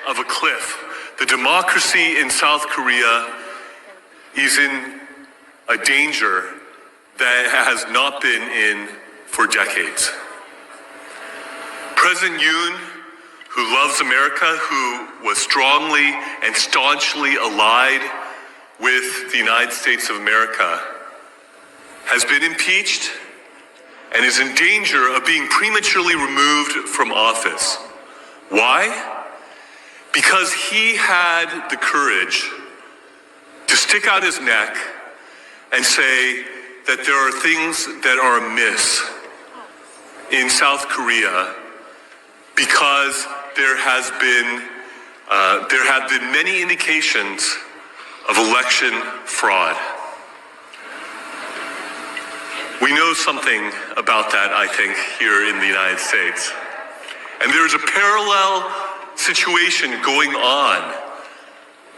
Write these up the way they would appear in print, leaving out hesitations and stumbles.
of a cliff. The democracy in South Korea is in a danger that it has not been in for decades. President Yoon, who loves America, who was strongly and staunchly allied with the United States of America, has been impeached and is in danger of being prematurely removed from office. Why? Because he had the courage to stick out his neck and say that there are things that are amiss in South Korea because there have been many indications of election fraud. We know something about that, I think, here in the United States. And there is a parallel situation going on.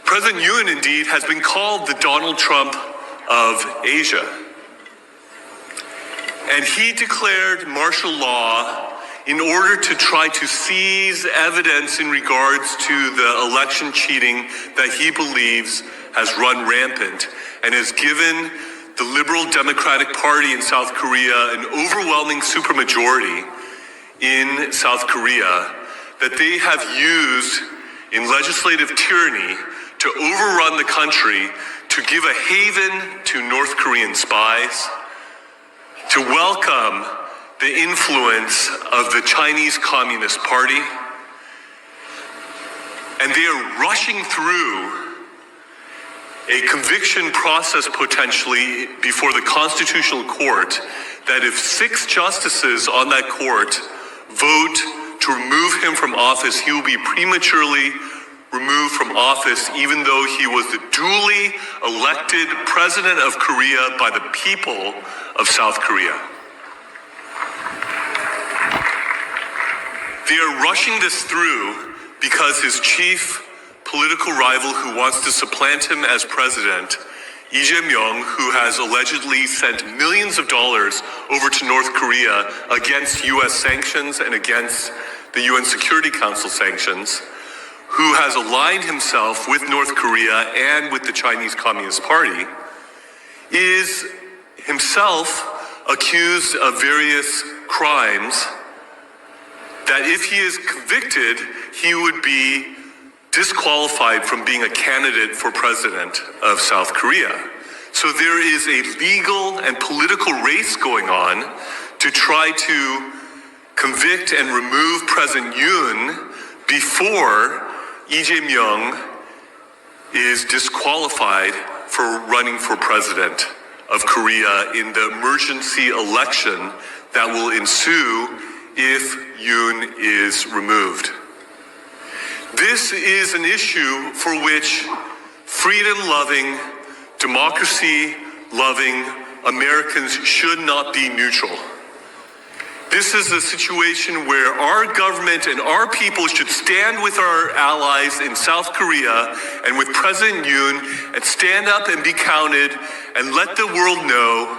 President Yoon, indeed, has been called the Donald Trump of Asia. And he declared martial law in order to try to seize evidence in regards to the election cheating that he believes has run rampant and has given the Liberal Democratic Party in South Korea an overwhelming supermajority in South Korea that they have used in legislative tyranny to overrun the country, to give a haven to North Korean spies, to welcome the influence of the Chinese Communist Party, and they are rushing through a conviction process potentially before the Constitutional Court that if 6 justices on that court vote to remove him from office, he will be prematurely removed from office even though he was the duly elected president of Korea by the people of South Korea. They are rushing this through because his chief political rival who wants to supplant him as president, Lee Jae-myung, who has allegedly sent millions of dollars over to North Korea against U.S. sanctions and against the UN Security Council sanctions, who has aligned himself with North Korea and with the Chinese Communist Party, is himself accused of various crimes that if he is convicted, he would be disqualified from being a candidate for president of South Korea. So there is a legal and political race going on to try to convict and remove President Yoon before Lee Jae-myung is disqualified for running for president of Korea in the emergency election that will ensue if Yoon is removed. This is an issue for which freedom-loving, democracy-loving Americans should not be neutral. This is a situation where our government and our people should stand with our allies in South Korea and with President Yoon and stand up and be counted and let the world know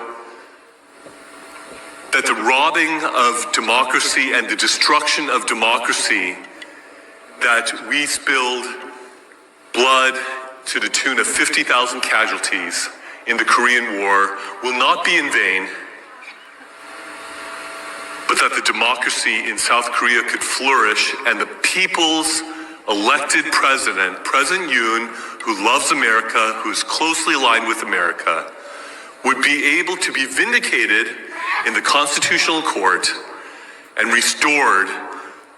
that the robbing of democracy and the destruction of democracy, that we spilled blood to the tune of 50,000 casualties in the Korean War, will not be in vain, but that the democracy in South Korea could flourish and the people's elected president, President Yoon, who loves America, who is closely aligned with America, would be able to be vindicated in the Constitutional Court and restored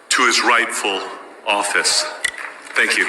to his rightful office. Thank you.